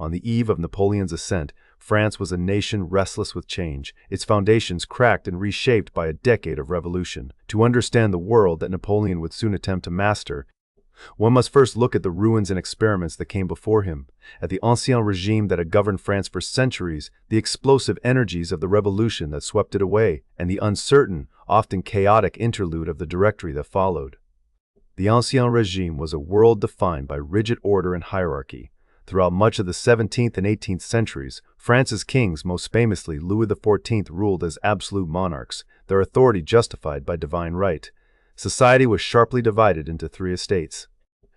On the eve of Napoleon's ascent, France was a nation restless with change, its foundations cracked and reshaped by a decade of revolution. To understand the world that Napoleon would soon attempt to master, one must first look at the ruins and experiments that came before him, at the ancien regime that had governed France for centuries, the explosive energies of the revolution that swept it away, and the uncertain, often chaotic interlude of the Directory that followed. The ancien regime was a world defined by rigid order and hierarchy. Throughout much of the 17th and 18th centuries, France's kings, most famously Louis XIV, ruled as absolute monarchs, their authority justified by divine right. Society was sharply divided into three estates.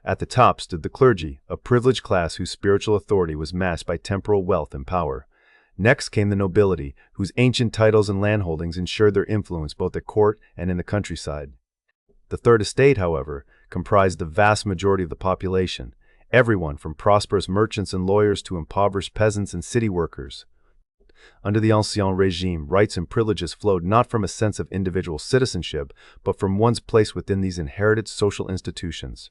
At the top stood the clergy, a privileged class whose spiritual authority was matched by temporal wealth and power. Next came the nobility, whose ancient titles and landholdings ensured their influence both at court and in the countryside. The third estate, however, comprised the vast majority of the population, everyone from prosperous merchants and lawyers to impoverished peasants and city workers. Under the ancien regime, rights and privileges flowed not from a sense of individual citizenship, but from one's place within these inherited social institutions.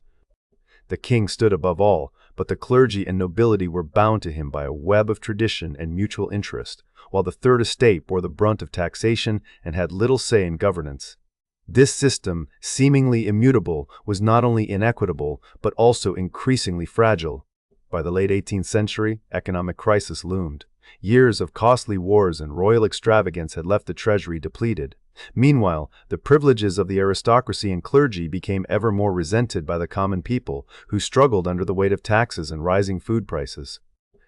The king stood above all, but the clergy and nobility were bound to him by a web of tradition and mutual interest, while the third estate bore the brunt of taxation and had little say in governance. This system, seemingly immutable, was not only inequitable, but also increasingly fragile. By the late 18th century, economic crisis loomed. Years of costly wars and royal extravagance had left the treasury depleted. Meanwhile, the privileges of the aristocracy and clergy became ever more resented by the common people, who struggled under the weight of taxes and rising food prices.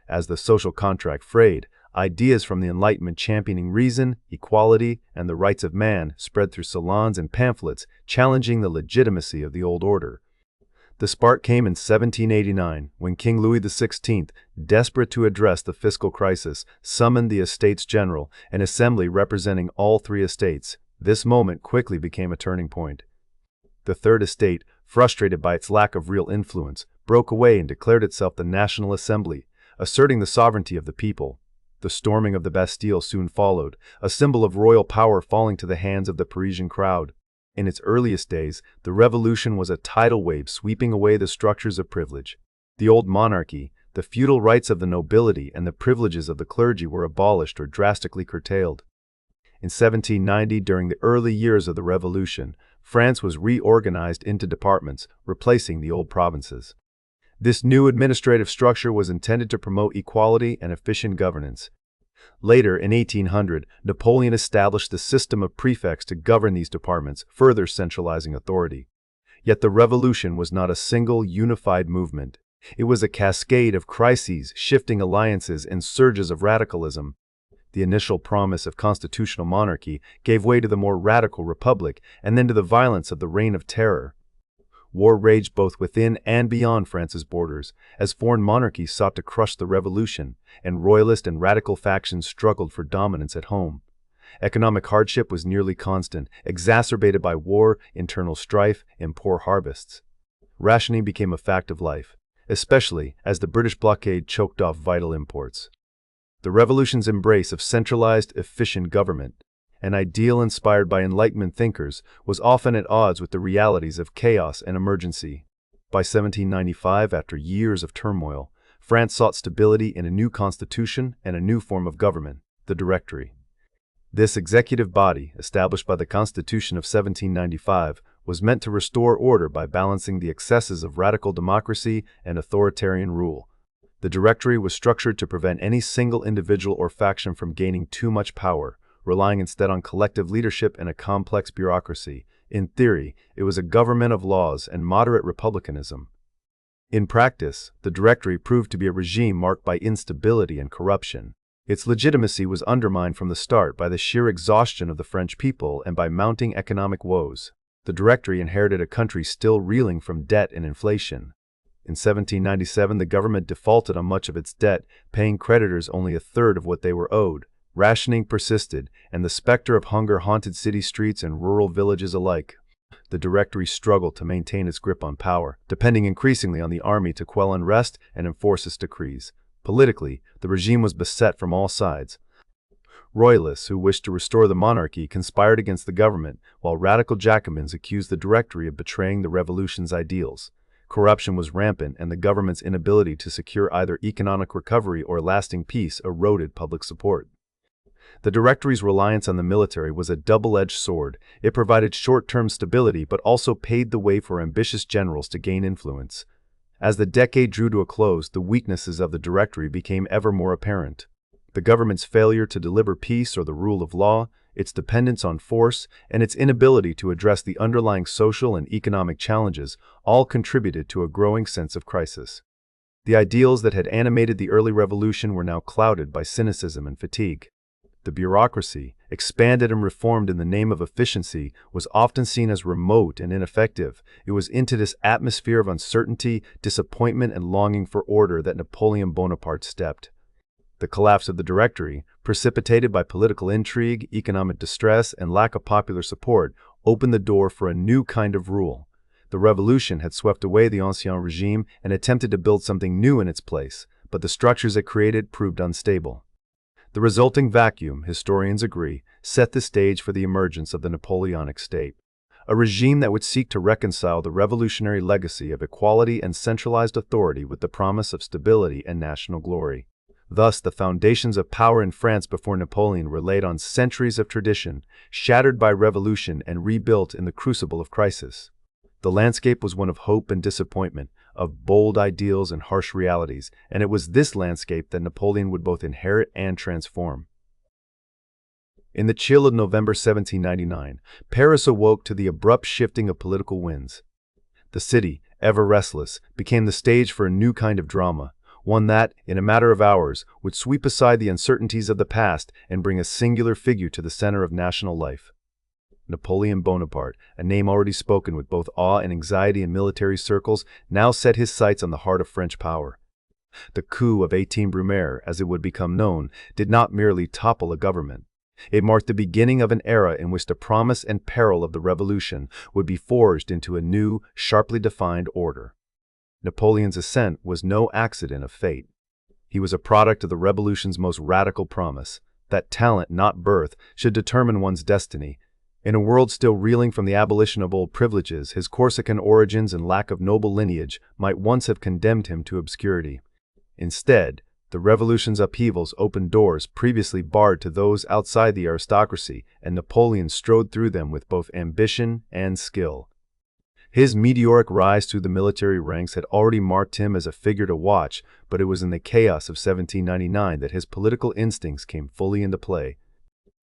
As the social contract frayed, ideas from the Enlightenment championing reason, equality, and the rights of man spread through salons and pamphlets, challenging the legitimacy of the old order. The spark came in 1789, when King Louis XVI, desperate to address the fiscal crisis, summoned the Estates General, an assembly representing all three estates. This moment quickly became a turning point. The Third Estate, frustrated by its lack of real influence, broke away and declared itself the National Assembly, asserting the sovereignty of the people. The storming of the Bastille soon followed, a symbol of royal power falling to the hands of the Parisian crowd. In its earliest days, the revolution was a tidal wave sweeping away the structures of privilege. The old monarchy, the feudal rights of the nobility, and the privileges of the clergy were abolished or drastically curtailed. In 1790, during the early years of the revolution, France was reorganized into departments, replacing the old provinces. This new administrative structure was intended to promote equality and efficient governance. Later, in 1800, Napoleon established the system of prefects to govern these departments, further centralizing authority. Yet the revolution was not a single, unified movement. It was a cascade of crises, shifting alliances, and surges of radicalism. The initial promise of constitutional monarchy gave way to the more radical republic, and then to the violence of the Reign of Terror. War raged both within and beyond France's borders, as foreign monarchies sought to crush the revolution, and royalist and radical factions struggled for dominance at home. Economic hardship was nearly constant, exacerbated by war, internal strife, and poor harvests. Rationing became a fact of life, especially as the British blockade choked off vital imports. The revolution's embrace of centralized, efficient government, an ideal inspired by Enlightenment thinkers, was often at odds with the realities of chaos and emergency. By 1795, after years of turmoil, France sought stability in a new constitution and a new form of government, the Directory. This executive body, established by the Constitution of 1795, was meant to restore order by balancing the excesses of radical democracy and authoritarian rule. The Directory was structured to prevent any single individual or faction from gaining too much power, relying instead on collective leadership and a complex bureaucracy. In theory, it was a government of laws and moderate republicanism. In practice, the Directory proved to be a regime marked by instability and corruption. Its legitimacy was undermined from the start by the sheer exhaustion of the French people and by mounting economic woes. The Directory inherited a country still reeling from debt and inflation. In 1797, the government defaulted on much of its debt, paying creditors only a third of what they were owed. Rationing persisted, and the specter of hunger haunted city streets and rural villages alike. The Directory struggled to maintain its grip on power, depending increasingly on the army to quell unrest and enforce its decrees. Politically, the regime was beset from all sides. Royalists who wished to restore the monarchy conspired against the government, while radical Jacobins accused the Directory of betraying the revolution's ideals. Corruption was rampant, and the government's inability to secure either economic recovery or lasting peace eroded public support. The Directory's reliance on the military was a double-edged sword. It provided short-term stability but also paved the way for ambitious generals to gain influence. As the decade drew to a close, the weaknesses of the Directory became ever more apparent. The government's failure to deliver peace or the rule of law, its dependence on force, and its inability to address the underlying social and economic challenges all contributed to a growing sense of crisis. The ideals that had animated the early revolution were now clouded by cynicism and fatigue. The bureaucracy, expanded and reformed in the name of efficiency, was often seen as remote and ineffective. It was into this atmosphere of uncertainty, disappointment, and longing for order that Napoleon Bonaparte stepped. The collapse of the Directory, precipitated by political intrigue, economic distress, and lack of popular support, opened the door for a new kind of rule. The revolution had swept away the ancien regime and attempted to build something new in its place, but the structures it created proved unstable. The resulting vacuum, historians agree, set the stage for the emergence of the Napoleonic State, a regime that would seek to reconcile the revolutionary legacy of equality and centralized authority with the promise of stability and national glory. Thus, the foundations of power in France before Napoleon were laid on centuries of tradition, shattered by revolution and rebuilt in the crucible of crisis. The landscape was one of hope and disappointment, of bold ideals and harsh realities, and it was this landscape that Napoleon would both inherit and transform. In the chill of November 1799, Paris awoke to the abrupt shifting of political winds. The city, ever restless, became the stage for a new kind of drama, one that, in a matter of hours, would sweep aside the uncertainties of the past and bring a singular figure to the center of national life. Napoleon Bonaparte, a name already spoken with both awe and anxiety in military circles, now set his sights on the heart of French power. The coup of 18 Brumaire, as it would become known, did not merely topple a government. It marked the beginning of an era in which the promise and peril of the revolution would be forged into a new, sharply defined order. Napoleon's ascent was no accident of fate. He was a product of the revolution's most radical promise, that talent, not birth, should determine one's destiny. In a world still reeling from the abolition of old privileges, his Corsican origins and lack of noble lineage might once have condemned him to obscurity. Instead, the revolution's upheavals opened doors previously barred to those outside the aristocracy, and Napoleon strode through them with both ambition and skill. His meteoric rise through the military ranks had already marked him as a figure to watch, but it was in the chaos of 1799 that his political instincts came fully into play.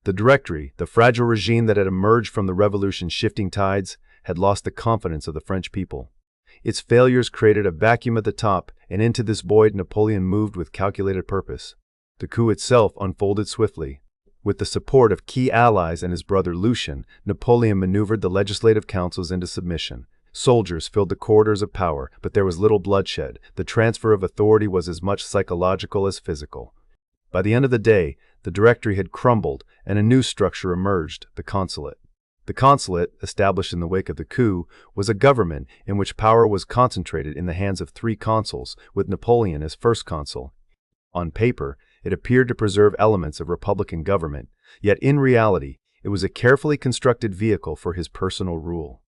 The Directory, the fragile regime that had emerged from the revolution's shifting tides, had lost the confidence of the French people. Its failures created a vacuum at the top, and into this void Napoleon moved with calculated purpose. The coup itself unfolded swiftly. With the support of key allies and his brother Lucien, Napoleon maneuvered the legislative councils into submission. Soldiers filled the corridors of power, but there was little bloodshed. The transfer of authority was as much psychological as physical. By the end of the day, the Directory had crumbled, and a new structure emerged, the consulate. The consulate, established in the wake of the coup, was a government in which power was concentrated in the hands of 3 consuls, with Napoleon as first consul. On paper, it appeared to preserve elements of republican government, yet in reality, it was a carefully constructed vehicle for his personal rule.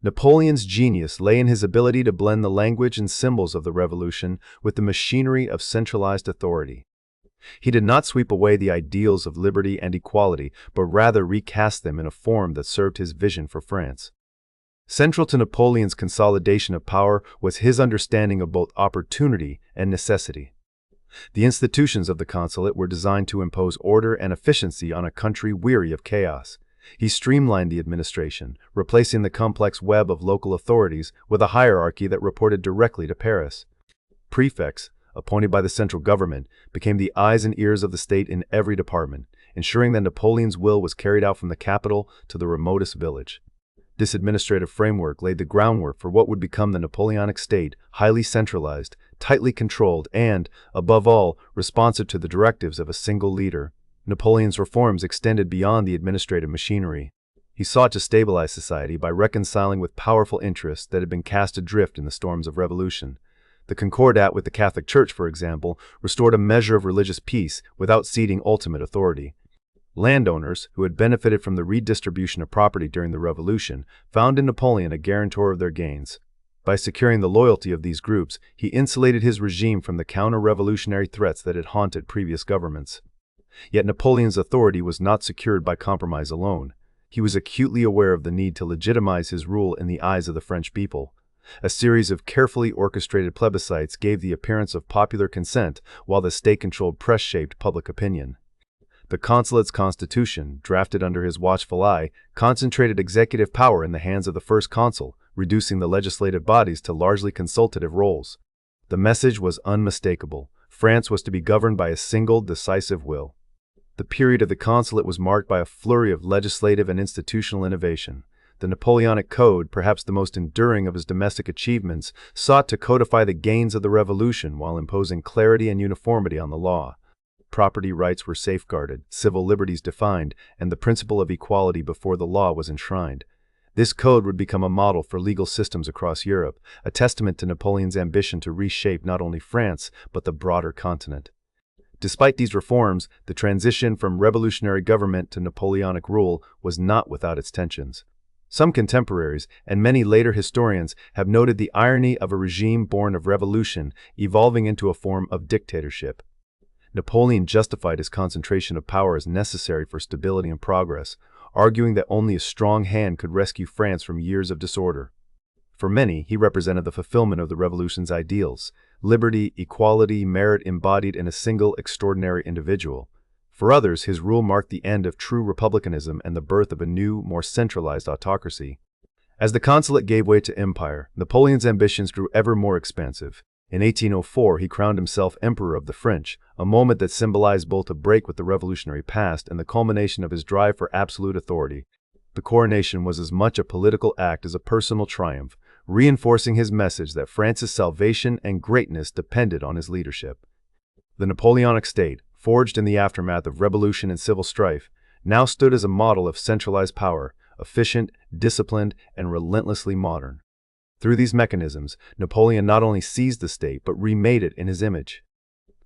Napoleon's genius lay in his ability to blend the language and symbols of the revolution with the machinery of centralized authority. He did not sweep away the ideals of liberty and equality, but rather recast them in a form that served his vision for France. Central to Napoleon's consolidation of power was his understanding of both opportunity and necessity. The institutions of the consulate were designed to impose order and efficiency on a country weary of chaos. He streamlined the administration, replacing the complex web of local authorities with a hierarchy that reported directly to Paris. Prefects, appointed by the central government, became the eyes and ears of the state in every department, ensuring that Napoleon's will was carried out from the capital to the remotest village. This administrative framework laid the groundwork for what would become the Napoleonic State, highly centralized, tightly controlled, and, above all, responsive to the directives of a single leader. Napoleon's reforms extended beyond the administrative machinery. He sought to stabilize society by reconciling with powerful interests that had been cast adrift in the storms of revolution. The Concordat with the Catholic Church, for example, restored a measure of religious peace without ceding ultimate authority. Landowners, who had benefited from the redistribution of property during the Revolution, found in Napoleon a guarantor of their gains. By securing the loyalty of these groups, he insulated his regime from the counter-revolutionary threats that had haunted previous governments. Yet Napoleon's authority was not secured by compromise alone. He was acutely aware of the need to legitimize his rule in the eyes of the French people. A series of carefully orchestrated plebiscites gave the appearance of popular consent, while the state-controlled press shaped public opinion. The consulate's constitution, drafted under his watchful eye, concentrated executive power in the hands of the first consul, reducing the legislative bodies to largely consultative roles. The message was unmistakable. France was to be governed by a single, decisive will. The period of the consulate was marked by a flurry of legislative and institutional innovation. The Napoleonic Code, perhaps the most enduring of his domestic achievements, sought to codify the gains of the revolution while imposing clarity and uniformity on the law. Property rights were safeguarded, civil liberties defined, and the principle of equality before the law was enshrined. This code would become a model for legal systems across Europe, a testament to Napoleon's ambition to reshape not only France, but the broader continent. Despite these reforms, the transition from revolutionary government to Napoleonic rule was not without its tensions. Some contemporaries, and many later historians, have noted the irony of a regime born of revolution evolving into a form of dictatorship. Napoleon justified his concentration of power as necessary for stability and progress, arguing that only a strong hand could rescue France from years of disorder. For many, he represented the fulfillment of the revolution's ideals: liberty, equality, merit embodied in a single extraordinary individual. For others, his rule marked the end of true republicanism and the birth of a new, more centralized autocracy. As the consulate gave way to empire, Napoleon's ambitions grew ever more expansive. In 1804, he crowned himself Emperor of the French, a moment that symbolized both a break with the revolutionary past and the culmination of his drive for absolute authority. The coronation was as much a political act as a personal triumph, reinforcing his message that France's salvation and greatness depended on his leadership. The Napoleonic State, forged in the aftermath of revolution and civil strife, now stood as a model of centralized power, efficient, disciplined, and relentlessly modern. Through these mechanisms, Napoleon not only seized the state but remade it in his image.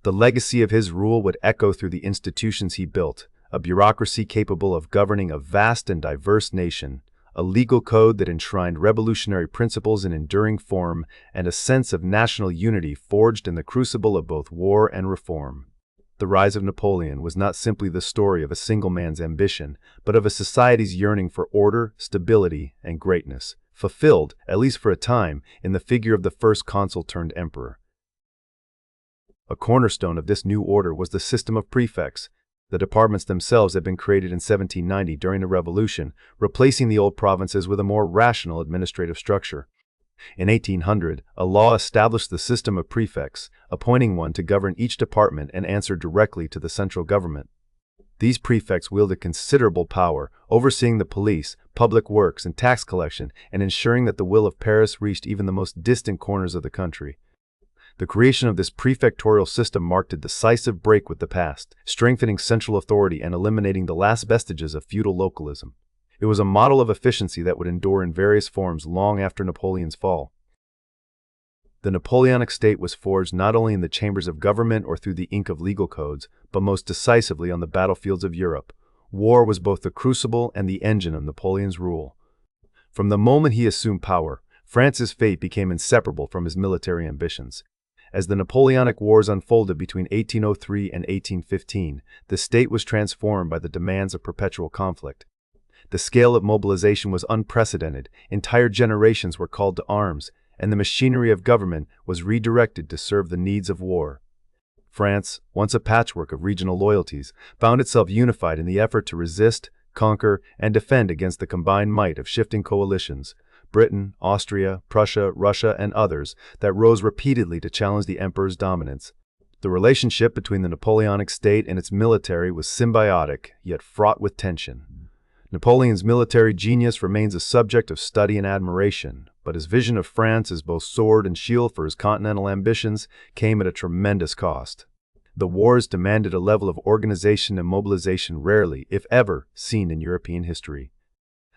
The legacy of his rule would echo through the institutions he built: a bureaucracy capable of governing a vast and diverse nation, a legal code that enshrined revolutionary principles in enduring form, and a sense of national unity forged in the crucible of both war and reform. The rise of Napoleon was not simply the story of a single man's ambition, but of a society's yearning for order, stability, and greatness, fulfilled, at least for a time, in the figure of the first consul turned emperor. A cornerstone of this new order was the system of prefects. The departments themselves had been created in 1790 during the Revolution, replacing the old provinces with a more rational administrative structure. In 1800, a law established the system of prefects, appointing one to govern each department and answer directly to the central government. These prefects wielded considerable power, overseeing the police, public works, and tax collection, and ensuring that the will of Paris reached even the most distant corners of the country. The creation of this prefectorial system marked a decisive break with the past, strengthening central authority and eliminating the last vestiges of feudal localism. It was a model of efficiency that would endure in various forms long after Napoleon's fall. The Napoleonic State was forged not only in the chambers of government or through the ink of legal codes, but most decisively on the battlefields of Europe. War was both the crucible and the engine of Napoleon's rule. From the moment he assumed power, France's fate became inseparable from his military ambitions. As the Napoleonic Wars unfolded between 1803 and 1815, the state was transformed by the demands of perpetual conflict. The scale of mobilization was unprecedented, entire generations were called to arms, and the machinery of government was redirected to serve the needs of war. France, once a patchwork of regional loyalties, found itself unified in the effort to resist, conquer, and defend against the combined might of shifting coalitions: Britain, Austria, Prussia, Russia, and others, that rose repeatedly to challenge the emperor's dominance. The relationship between the Napoleonic State and its military was symbiotic, yet fraught with tension. Napoleon's military genius remains a subject of study and admiration, but his vision of France as both sword and shield for his continental ambitions came at a tremendous cost. The wars demanded a level of organization and mobilization rarely, if ever, seen in European history.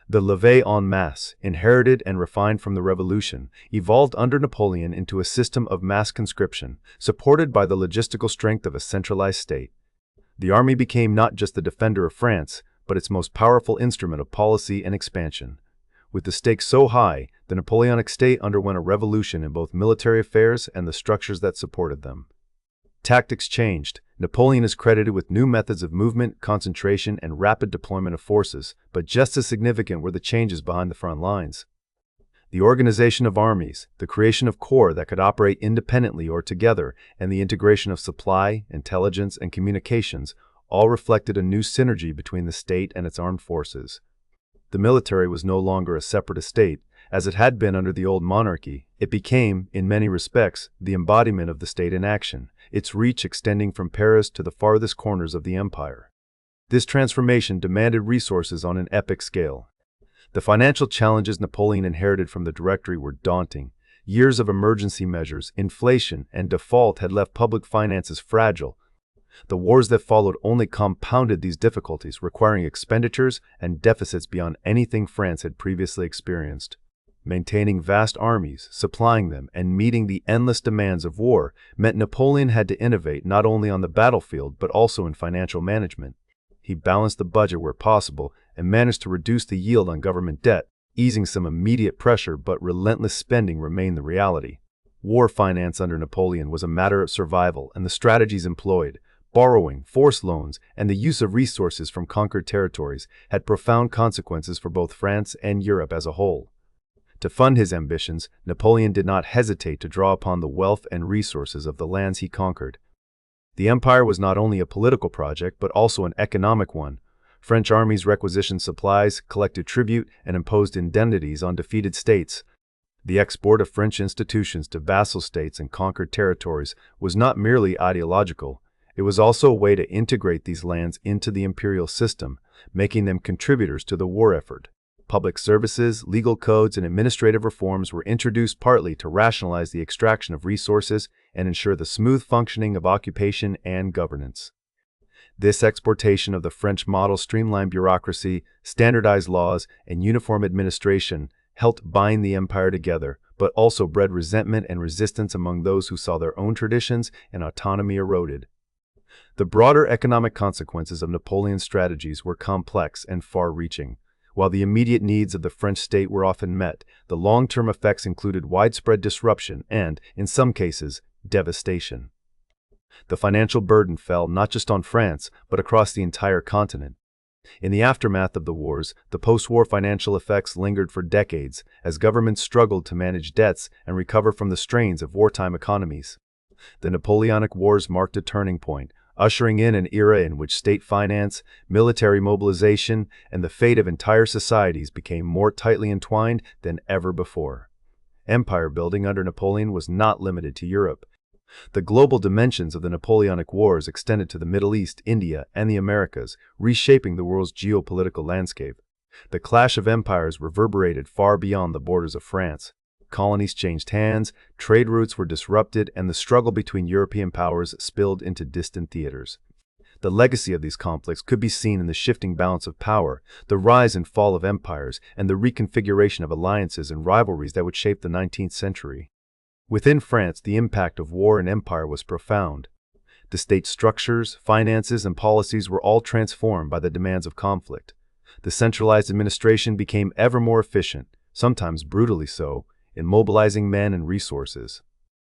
The levée en masse, inherited and refined from the Revolution, evolved under Napoleon into a system of mass conscription, supported by the logistical strength of a centralized state. The army became not just the defender of France, but its most powerful instrument of policy and expansion. With the stakes so high, The Napoleonic State underwent a revolution in both military affairs and the structures that supported them. Tactics changed. Napoleon is credited with new methods of movement, concentration, and rapid deployment of forces, but just as significant were the changes behind the front lines. The organization of armies, the creation of corps that could operate independently or together, and the integration of supply, intelligence, and communications all reflected a new synergy between the state and its armed forces. The military was no longer a separate estate, as it had been under the old monarchy. It became, in many respects, the embodiment of the state in action, its reach extending from Paris to the farthest corners of the empire. This transformation demanded resources on an epic scale. The financial challenges Napoleon inherited from the Directory were daunting. Years of emergency measures, inflation, and default had left public finances fragile. The wars that followed only compounded these difficulties, requiring expenditures and deficits beyond anything France had previously experienced. Maintaining vast armies, supplying them, and meeting the endless demands of war meant Napoleon had to innovate not only on the battlefield but also in financial management. He balanced the budget where possible and managed to reduce the yield on government debt, easing some immediate pressure, but relentless spending remained the reality. War finance under Napoleon was a matter of survival, and the strategies employed, borrowing, forced loans, and the use of resources from conquered territories, had profound consequences for both France and Europe as a whole. To fund his ambitions, Napoleon did not hesitate to draw upon the wealth and resources of the lands he conquered. The empire was not only a political project, but also an economic one. French armies requisitioned supplies, collected tribute, and imposed indemnities on defeated states. The export of French institutions to vassal states and conquered territories was not merely ideological. It was also a way to integrate these lands into the imperial system, making them contributors to the war effort. Public services, legal codes, and administrative reforms were introduced partly to rationalize the extraction of resources and ensure the smooth functioning of occupation and governance. This exportation of the French model streamlined bureaucracy, standardized laws, and uniform administration helped bind the empire together, but also bred resentment and resistance among those who saw their own traditions and autonomy eroded. The broader economic consequences of Napoleon's strategies were complex and far-reaching. While the immediate needs of the French state were often met, the long-term effects included widespread disruption and, in some cases, devastation. The financial burden fell not just on France, but across the entire continent. In the aftermath of the wars, the post-war financial effects lingered for decades as governments struggled to manage debts and recover from the strains of wartime economies. The Napoleonic Wars marked a turning point, ushering in an era in which state finance, military mobilization, and the fate of entire societies became more tightly entwined than ever before. Empire building under Napoleon was not limited to Europe. The global dimensions of the Napoleonic Wars extended to the Middle East, India, and the Americas, reshaping the world's geopolitical landscape. The clash of empires reverberated far beyond the borders of France. Colonies changed hands, trade routes were disrupted, and the struggle between European powers spilled into distant theaters. The legacy of these conflicts could be seen in the shifting balance of power, the rise and fall of empires, and the reconfiguration of alliances and rivalries that would shape the 19th century. Within France, the impact of war and empire was profound. The state structures, finances, and policies were all transformed by the demands of conflict. The centralized administration became ever more efficient, sometimes brutally so, in mobilizing men and resources.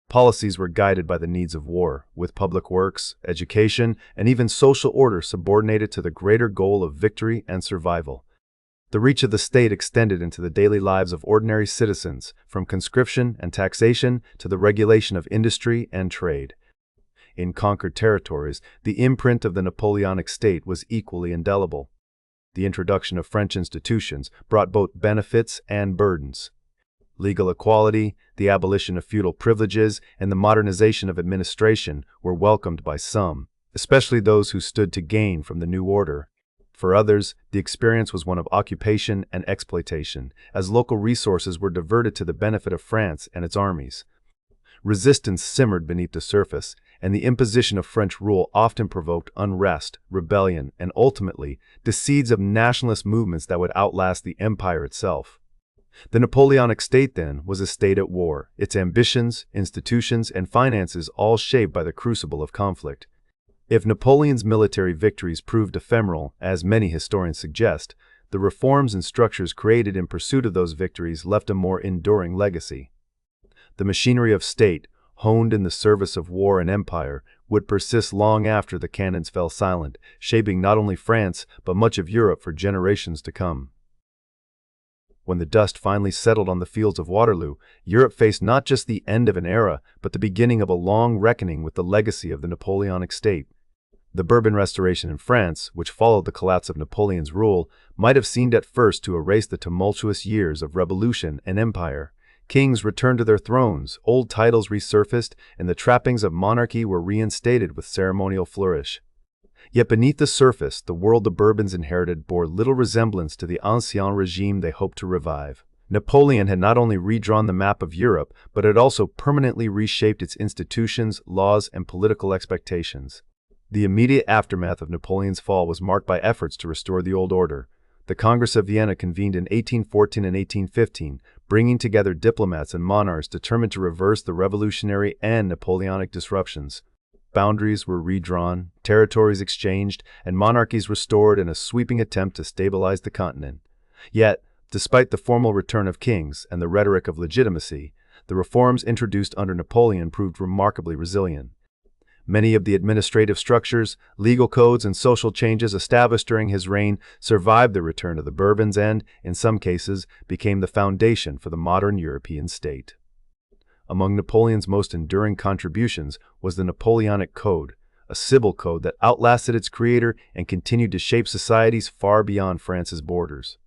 Policies were guided by the needs of war, with public works, education, and even social order subordinated to the greater goal of victory and survival. The reach of the state extended into the daily lives of ordinary citizens, from conscription and taxation to the regulation of industry and trade. In conquered territories, the imprint of the Napoleonic State was equally indelible. The introduction of French institutions brought both benefits and burdens. Legal equality, the abolition of feudal privileges, and the modernization of administration were welcomed by some, especially those who stood to gain from the new order. For others, the experience was one of occupation and exploitation, as local resources were diverted to the benefit of France and its armies. Resistance simmered beneath the surface, and the imposition of French rule often provoked unrest, rebellion, and ultimately, the seeds of nationalist movements that would outlast the empire itself. The Napoleonic State, then, was a state at war, its ambitions, institutions, and finances all shaped by the crucible of conflict. If Napoleon's military victories proved ephemeral, as many historians suggest, the reforms and structures created in pursuit of those victories left a more enduring legacy. The machinery of state, honed in the service of war and empire, would persist long after the cannons fell silent, shaping not only France but much of Europe for generations to come. When the dust finally settled on the fields of Waterloo, Europe faced not just the end of an era, but the beginning of a long reckoning with the legacy of the Napoleonic State. The Bourbon Restoration in France, which followed the collapse of Napoleon's rule, might have seemed at first to erase the tumultuous years of revolution and empire. Kings returned to their thrones, old titles resurfaced, and the trappings of monarchy were reinstated with ceremonial flourish. Yet beneath the surface, the world the Bourbons inherited bore little resemblance to the ancien regime they hoped to revive. Napoleon had not only redrawn the map of Europe, but had also permanently reshaped its institutions, laws, and political expectations. The immediate aftermath of Napoleon's fall was marked by efforts to restore the old order. The Congress of Vienna convened in 1814 and 1815, bringing together diplomats and monarchs determined to reverse the revolutionary and Napoleonic disruptions. Boundaries were redrawn, territories exchanged, and monarchies restored in a sweeping attempt to stabilize the continent. Yet, despite the formal return of kings and the rhetoric of legitimacy, the reforms introduced under Napoleon proved remarkably resilient. Many of the administrative structures, legal codes, and social changes established during his reign survived the return of the Bourbons and, in some cases, became the foundation for the modern European state. Among Napoleon's most enduring contributions was the Napoleonic Code, a civil code that outlasted its creator and continued to shape societies far beyond France's borders.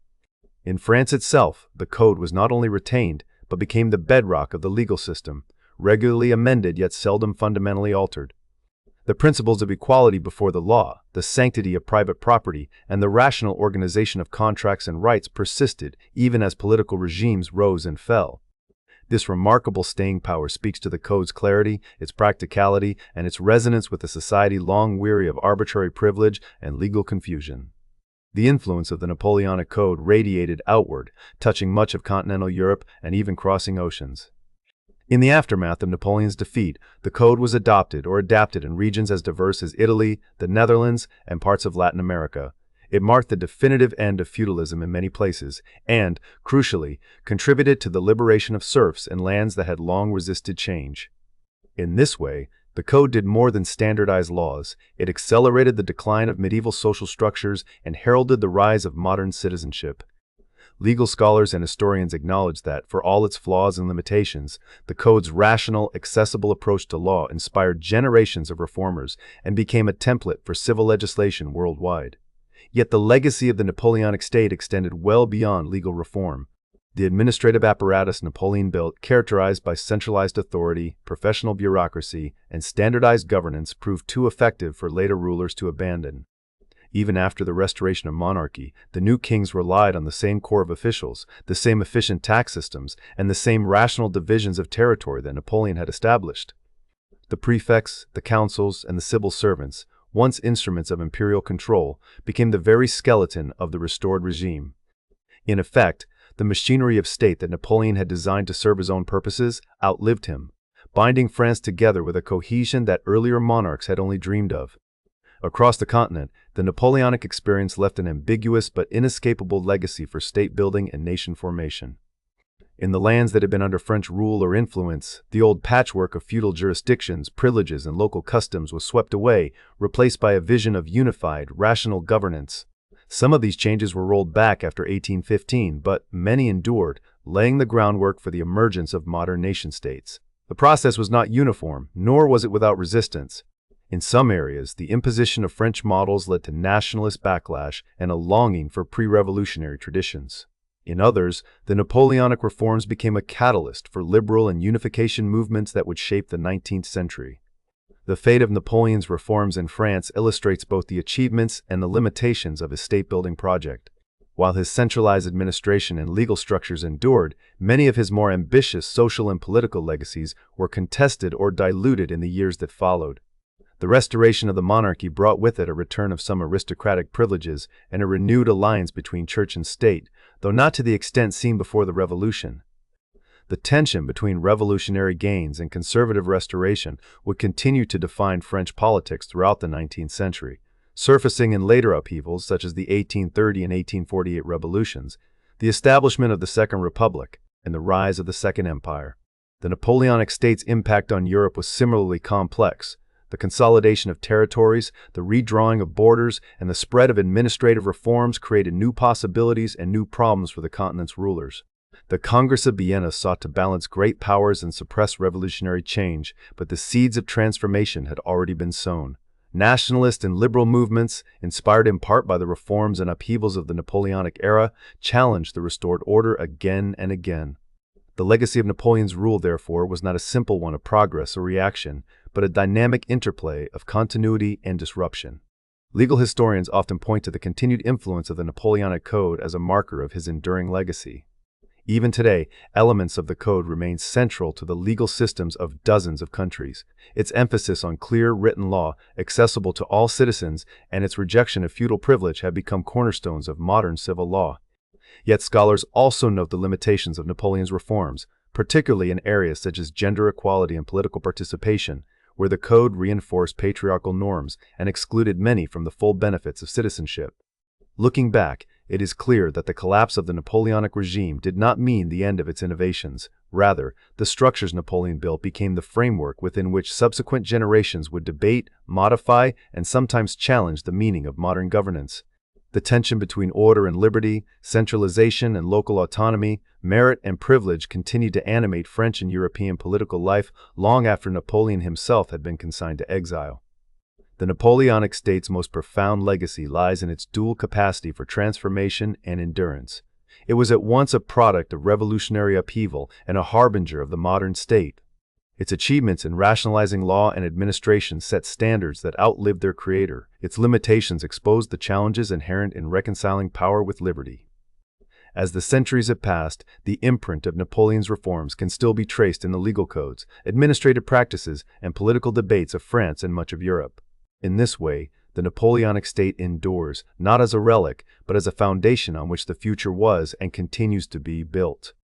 In France itself, the code was not only retained, but became the bedrock of the legal system, regularly amended yet seldom fundamentally altered. The principles of equality before the law, the sanctity of private property, and the rational organization of contracts and rights persisted even as political regimes rose and fell. This remarkable staying power speaks to the code's clarity, its practicality, and its resonance with a society long weary of arbitrary privilege and legal confusion. The influence of the Napoleonic Code radiated outward, touching much of continental Europe and even crossing oceans. In the aftermath of Napoleon's defeat, the code was adopted or adapted in regions as diverse as Italy, the Netherlands, and parts of Latin America. It marked the definitive end of feudalism in many places and, crucially, contributed to the liberation of serfs in lands that had long resisted change. In this way, the code did more than standardize laws. It accelerated the decline of medieval social structures and heralded the rise of modern citizenship. Legal scholars and historians acknowledge that, for all its flaws and limitations, the code's rational, accessible approach to law inspired generations of reformers and became a template for civil legislation worldwide. Yet the legacy of the Napoleonic State extended well beyond legal reform. The administrative apparatus Napoleon built, characterized by centralized authority, professional bureaucracy, and standardized governance, proved too effective for later rulers to abandon. Even after the restoration of monarchy, the new kings relied on the same core of officials, the same efficient tax systems, and the same rational divisions of territory that Napoleon had established. The prefects, the councils, and the civil servants, once instruments of imperial control, became the very skeleton of the restored regime. In effect, the machinery of state that Napoleon had designed to serve his own purposes outlived him, binding France together with a cohesion that earlier monarchs had only dreamed of. Across the continent, the Napoleonic experience left an ambiguous but inescapable legacy for state building and nation formation. In the lands that had been under French rule or influence, the old patchwork of feudal jurisdictions, privileges, and local customs was swept away, replaced by a vision of unified, rational governance. Some of these changes were rolled back after 1815, but many endured, laying the groundwork for the emergence of modern nation-states. The process was not uniform, nor was it without resistance. In some areas, the imposition of French models led to nationalist backlash and a longing for pre-revolutionary traditions. In others, the Napoleonic reforms became a catalyst for liberal and unification movements that would shape the 19th century. The fate of Napoleon's reforms in France illustrates both the achievements and the limitations of his state-building project. While his centralized administration and legal structures endured, many of his more ambitious social and political legacies were contested or diluted in the years that followed. The restoration of the monarchy brought with it a return of some aristocratic privileges and a renewed alliance between church and state, though not to the extent seen before the Revolution. The tension between revolutionary gains and conservative restoration would continue to define French politics throughout the 19th century. surfacing in later upheavals such as the 1830 and 1848 revolutions, the establishment of the Second Republic, and the rise of the Second Empire. The Napoleonic State's impact on Europe was similarly complex. The consolidation of territories, the redrawing of borders, and the spread of administrative reforms created new possibilities and new problems for the continent's rulers. The Congress of Vienna sought to balance great powers and suppress revolutionary change, but the seeds of transformation had already been sown. Nationalist and liberal movements, inspired in part by the reforms and upheavals of the Napoleonic era, challenged the restored order again and again. The legacy of Napoleon's rule, therefore, was not a simple one of progress or reaction, but a dynamic interplay of continuity and disruption. Legal historians often point to the continued influence of the Napoleonic Code as a marker of his enduring legacy. Even today, elements of the code remain central to the legal systems of dozens of countries. Its emphasis on clear written law, accessible to all citizens, and its rejection of feudal privilege have become cornerstones of modern civil law. Yet scholars also note the limitations of Napoleon's reforms, particularly in areas such as gender equality and political participation, where the code reinforced patriarchal norms and excluded many from the full benefits of citizenship. Looking back, it is clear that the collapse of the Napoleonic regime did not mean the end of its innovations. Rather, the structures Napoleon built became the framework within which subsequent generations would debate, modify, and sometimes challenge the meaning of modern governance. The tension between order and liberty, centralization and local autonomy, merit and privilege continued to animate French and European political life long after Napoleon himself had been consigned to exile. The Napoleonic State's most profound legacy lies in its dual capacity for transformation and endurance. It was at once a product of revolutionary upheaval and a harbinger of the modern state. Its achievements in rationalizing law and administration set standards that outlived their creator. Its limitations exposed the challenges inherent in reconciling power with liberty. As the centuries have passed, the imprint of Napoleon's reforms can still be traced in the legal codes, administrative practices, and political debates of France and much of Europe. In this way, the Napoleonic State endures, not as a relic, but as a foundation on which the future was and continues to be built.